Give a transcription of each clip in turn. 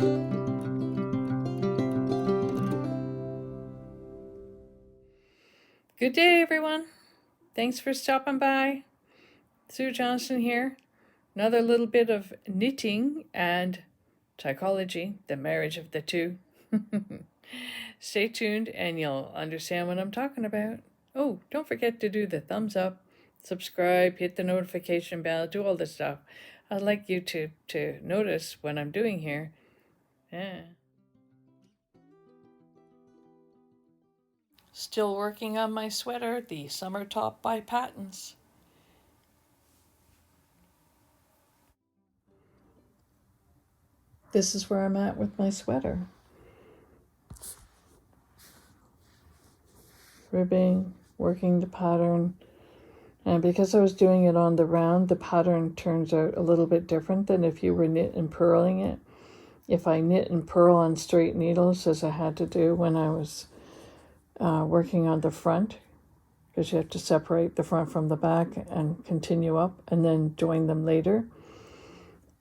Good day, everyone. Thanks for stopping by. Sue Johnson here. Another little bit of knitting and psychology, the marriage of the two. Stay tuned and you'll understand what I'm talking about. Oh, don't forget to do the thumbs up, subscribe, hit the notification bell, do all this stuff. I'd like you to notice what I'm doing here. Yeah. Still working on my sweater, the summer top by Patents. This is where I'm at with my sweater. Ribbing, working the pattern. And because I was doing it on the round, the pattern turns out a little bit different than if you were knit and purling it. If I knit and purl on straight needles, as I had to do when I was working on the front, because you have to separate the front from the back and continue up and then join them later.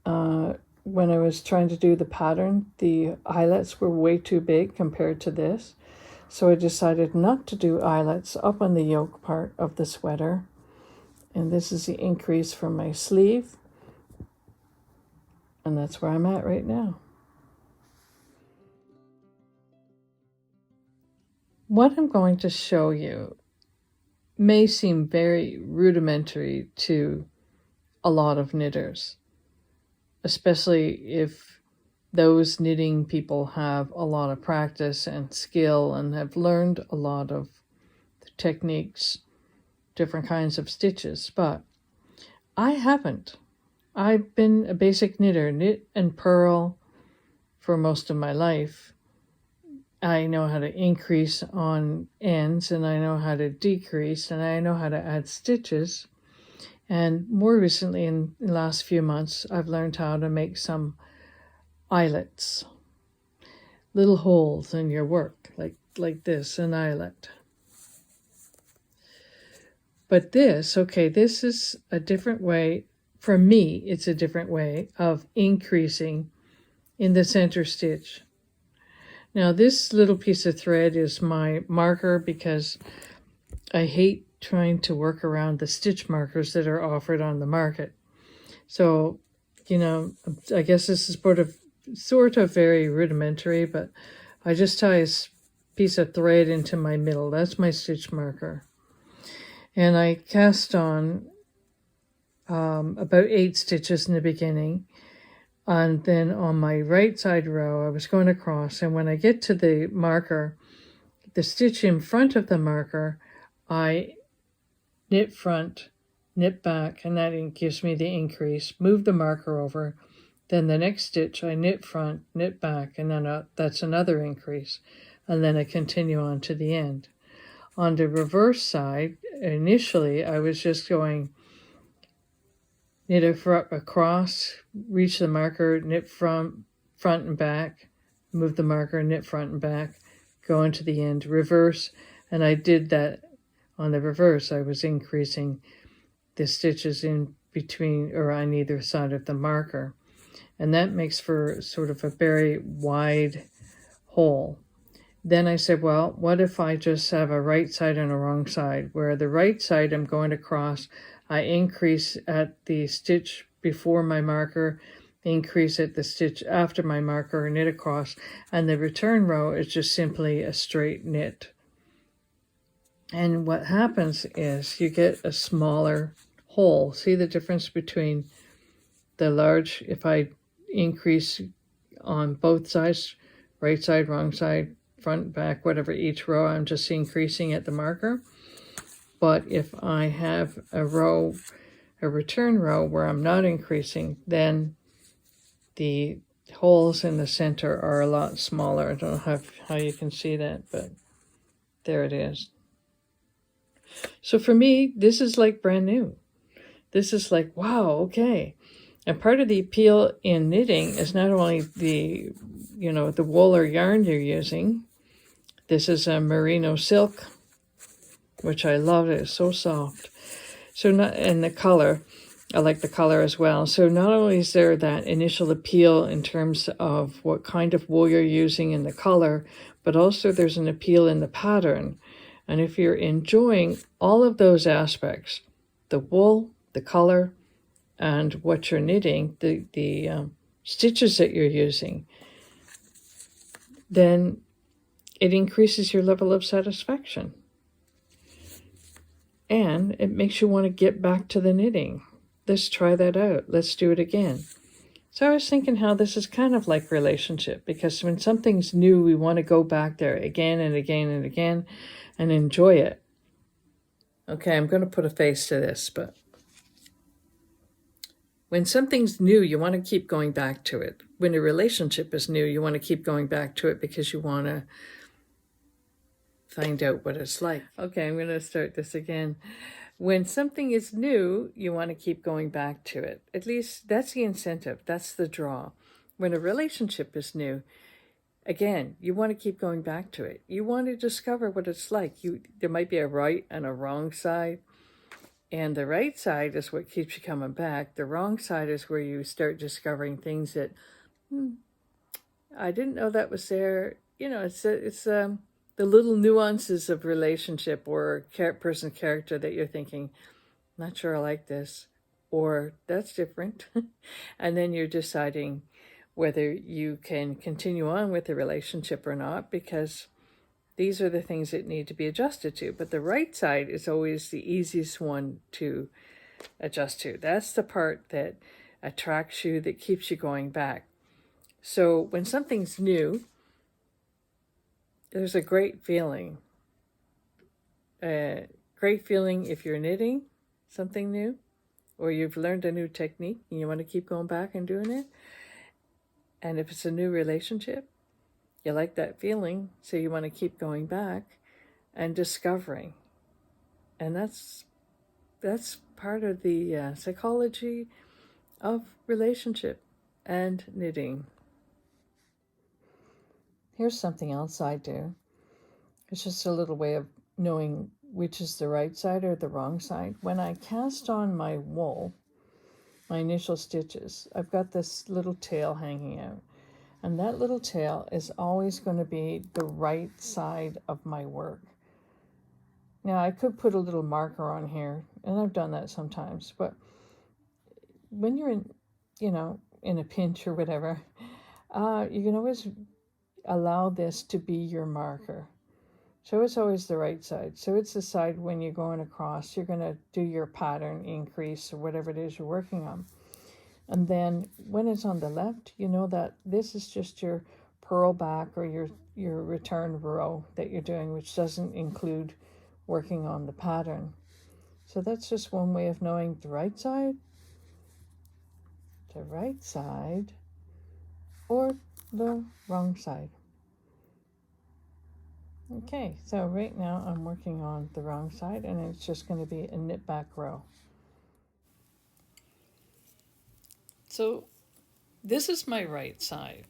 When I was trying to do the pattern, the eyelets were way too big compared to this. So I decided not to do eyelets up on the yoke part of the sweater. And this is the increase from my sleeve. And that's where I'm at right now. What I'm going to show you may seem very rudimentary to a lot of knitters, especially if those knitting people have a lot of practice and skill and have learned a lot of techniques, different kinds of stitches, but I haven't. I've been a basic knitter, knit and purl for most of my life. I know how to increase on ends, and I know how to decrease, and I know how to add stitches. And more recently, in the last few months, I've learned how to make some eyelets, little holes in your work, like this, an eyelet. But this is a different way. For me, it's a different way of increasing in the center stitch. Now, this little piece of thread is my marker because I hate trying to work around the stitch markers that are offered on the market. So, I guess this is sort of very rudimentary, but I just tie a piece of thread into my middle. That's my stitch marker. And I cast on about 8 stitches in the beginning. And then on my right side row, I was going across. And when I get to the marker, the stitch in front of the marker, I knit front, knit back, and that gives me the increase. Move the marker over. Then the next stitch, I knit front, knit back, and then that's another increase. And then I continue on to the end. On the reverse side, initially, I was just going knit across, reach the marker, knit front and back, move the marker, knit front and back, go into the end, reverse. And I did that on the reverse. I was increasing the stitches in between or on either side of the marker. And that makes for sort of a very wide hole. Then I said, well, what if I just have a right side and a wrong side? Where the right side I'm going across, I increase at the stitch before my marker, increase at the stitch after my marker, knit across, and the return row is just simply a straight knit. And what happens is you get a smaller hole. See the difference between the large, if I increase on both sides, right side, wrong side, front, back, whatever, each row, I'm just increasing at the marker. But if I have a return row where I'm not increasing, then the holes in the center are a lot smaller. I don't know how you can see that, but there it is. So for me, this is like brand new. This is like, wow, okay. And part of the appeal in knitting is not only the wool or yarn you're using. This is a merino silk, which I love. It is so soft. And the color. I like the color as well. So not only is there that initial appeal in terms of what kind of wool you're using and the color, but also there's an appeal in the pattern. And if you're enjoying all of those aspects, the wool, the color, and what you're knitting, the stitches that you're using, then it increases your level of satisfaction. And it makes you want to get back to the knitting. Let's try that out. Let's do it again. So I was thinking how this is kind of like relationship, because when something's new, we want to go back there again and again and again and enjoy it. Okay, I'm going to put a face to this, but when something's new, you want to keep going back to it. When a relationship is new, you want to keep going back to it because you want to find out what it's like. Okay, I'm going to start this again. When something is new, you want to keep going back to it. At least that's the incentive. That's the draw. When a relationship is new, again, you want to keep going back to it. You want to discover what it's like. There might be a right and a wrong side. And the right side is what keeps you coming back. The wrong side is where you start discovering things that, I didn't know that was there. You know, it's the little nuances of relationship or person character that you're thinking, not sure I like this, or that's different. And then you're deciding whether you can continue on with the relationship or not, because these are the things that need to be adjusted to. But the right side is always the easiest one to adjust to. That's the part that attracts you, that keeps you going back. So when something's new, there's a great feeling. Great feeling if you're knitting something new, or you've learned a new technique and you want to keep going back and doing it. And if it's a new relationship, you like that feeling, so you want to keep going back and discovering. And that's part of the psychology of relationship and knitting. Here's something else I do. It's just a little way of knowing which is the right side or the wrong side. When I cast on my wool, my initial stitches, I've got this little tail hanging out. And that little tail is always going to be the right side of my work. Now, I could put a little marker on here, and I've done that sometimes, but when you're in a pinch or whatever, you can always allow this to be your marker. So it's always the right side. So it's the side when you're going across, you're going to do your pattern increase or whatever it is you're working on. And then when it's on the left, you know that this is just your purl back or your return row that you're doing, which doesn't include working on the pattern. So that's just one way of knowing the right side, or the wrong side. Okay, so right now I'm working on the wrong side, and it's just going to be a knit back row. So this is my right side.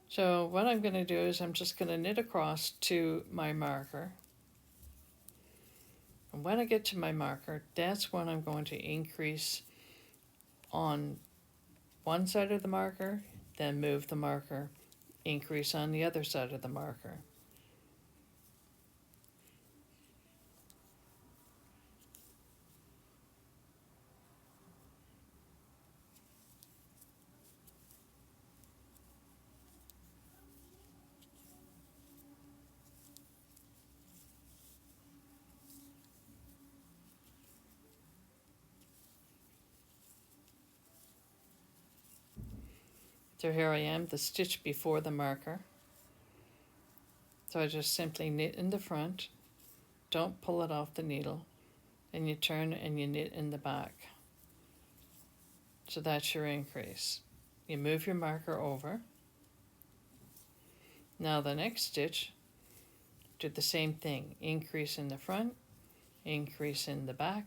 So what I'm going to do is I'm just going to knit across to my marker. And when I get to my marker, that's when I'm going to increase on one side of the marker, then move the marker, increase on the other side of the marker. So here I am, the stitch before the marker. So I just simply knit in the front, don't pull it off the needle, and you turn and you knit in the back. So that's your increase. You move your marker over. Now the next stitch, do the same thing. Increase in the front, increase in the back,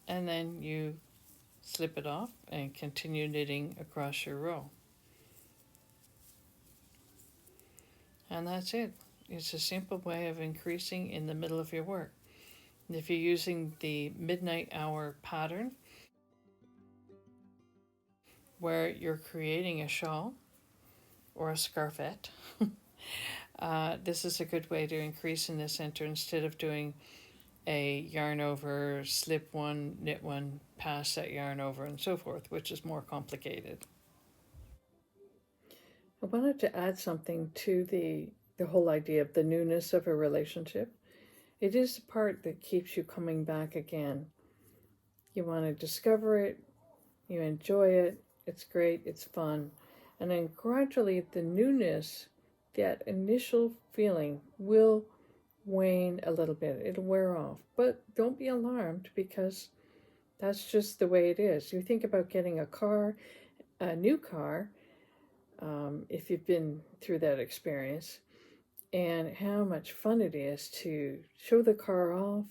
and then you slip it off and continue knitting across your row. And that's it. It's a simple way of increasing in the middle of your work. If you're using the midnight hour pattern, where you're creating a shawl or a scarfette, this is a good way to increase in the center instead of doing a yarn over, slip one, knit one, pass that yarn over, and so forth, which is more complicated. I wanted to add something to the whole idea of the newness of a relationship. It is the part that keeps you coming back again. You want to discover it, you enjoy it, it's great, it's fun. And then gradually the newness, that initial feeling will wane a little bit. It'll wear off. But don't be alarmed, because that's just the way it is. You think about getting a car, a new car, if you've been through that experience, and how much fun it is to show the car off,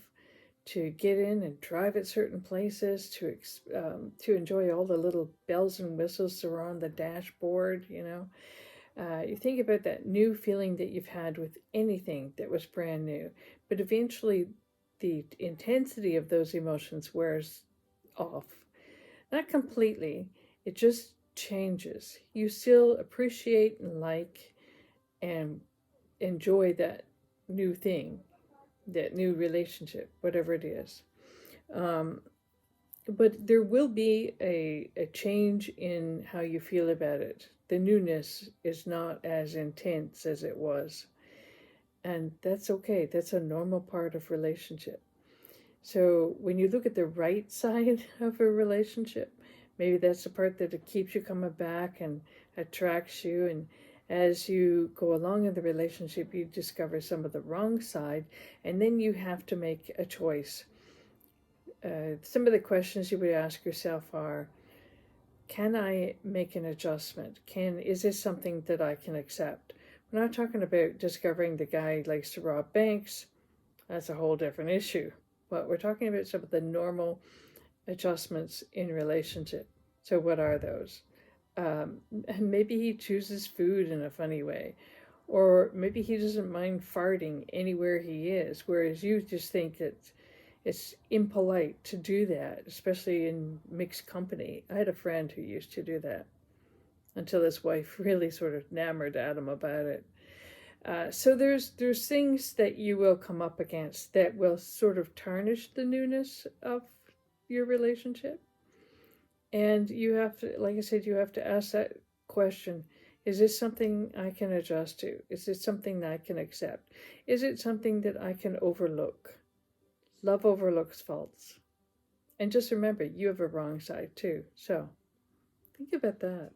to get in and drive at certain places, to enjoy all the little bells and whistles that are on the dashboard. You think about that new feeling that you've had with anything that was brand new, but eventually the intensity of those emotions wears off. Not completely, it just changes. You still appreciate and like and enjoy that new thing, that new relationship, whatever it is. But there will be a change in how you feel about it. The newness is not as intense as it was. And that's okay. That's a normal part of relationship. So when you look at the right side of a relationship, maybe that's the part that it keeps you coming back and attracts you. And as you go along in the relationship, you discover some of the wrong side, and then you have to make a choice. Some of the questions you would ask yourself are, can I make an adjustment? Is this something that I can accept? We're not talking about discovering the guy likes to rob banks. That's a whole different issue. But we're talking about some of the normal adjustments in relationship. So what are those? And maybe he chooses food in a funny way. Or maybe he doesn't mind farting anywhere he is, whereas you just think that it's impolite to do that, especially in mixed company. I had a friend who used to do that until his wife really sort of hammered at him about it. So there's things that you will come up against that will sort of tarnish the newness of your relationship. And you have to, like I said, you have to ask that question. Is this something I can adjust to? Is it something that I can accept? Is it something that I can overlook? Love overlooks faults. And just remember, you have a wrong side too. So think about that.